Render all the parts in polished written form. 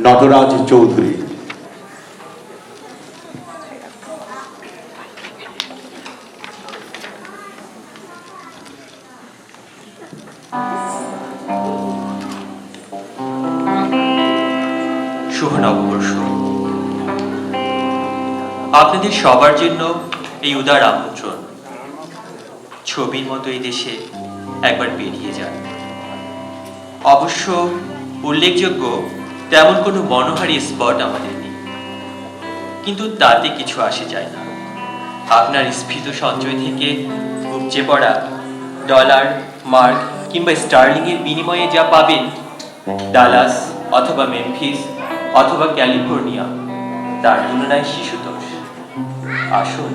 নটরাজ চৌধুরী। শুভ নববর্ষ। আপনাদের সবার জন্য এই উদার আমন্ত্রণ। ছবির মতো এই দেশে একবার বেরিয়ে যান। অবশ্য উল্লেখযোগ্য তেমন কোনো মনোহারী স্পট আমাদের নেই, কিন্তু তাতে কিছু আসে যায় না। আপনার স্ফীত সঞ্চয় থেকে উপচে পড়া ডলার, মার্ক কিংবা স্টার্লিংয়ের বিনিময়ে যা পাবেন, ডালাস অথবা মেমফিস অথবা ক্যালিফোর্নিয়া তার তুলনায় শিশুতোষ। আসুন,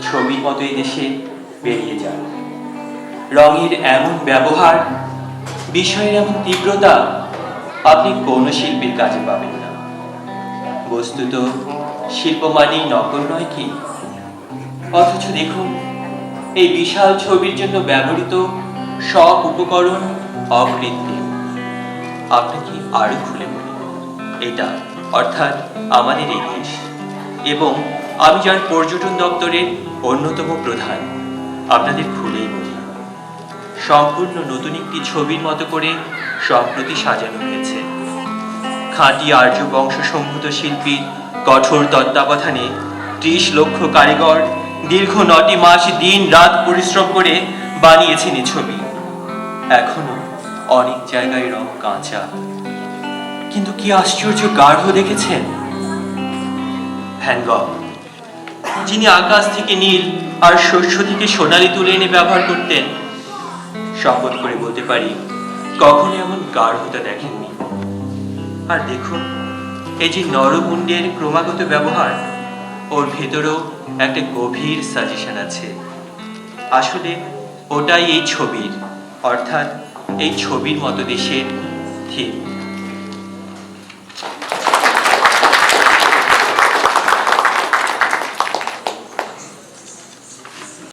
ছবির মতো এই দেশে বেরিয়ে যান। রঙের এমন ব্যবহার, বিষয়ের এমন তীব্রতা আপনি কোনো শিল্পীর কাজে পাবেন না। বস্তুত শিল্প মানেই নকল নয় কি? অথচ দেখুন, এই বিশাল ছবির জন্য ব্যবহৃত সব উপকরণ অকৃত্রিম। আপনাকে আরো খুলে বলি, এটা অর্থাৎ আমাদের এই দেশ, এবং আমি যার পর্যটন দপ্তরের অন্যতম প্রধান, আপনাদের খুলেই বলি, সম্পূর্ণ নতুন একটি ছবির মতো করে সম্প্রতি সাজানো হয়েছে। খাঁটি আর্য বংশসম্ভূত শিল্পীর কঠোর তত্ত্বাবধানে 30 লক্ষ কারিগর দীর্ঘ 9টি মাস দিন রাত পরিশ্রম করে বানিয়েছেন এই ছবি। এখনো অনেক জায়গায় রং কাঁচা, কিন্তু কি আশ্চর্য গাঢ় দেখেছেন? ভ্যান গঘ, যিনি আকাশ থেকে নীল আর শস্য থেকে সোনালি তুলে এনে ব্যবহার করতেন, শপথ করে বলতে পারি কখনো এমন গাঢ়তা দেখেননি। আর দেখুন, এই যে নরমুণ্ডের ক্রমাগত ব্যবহার, ওর ভেতরেও একটা গভীর সাজেশন আছে। আসলে ওটাই এই ছবির, অর্থাৎ এই ছবির মতো দেশের থিম।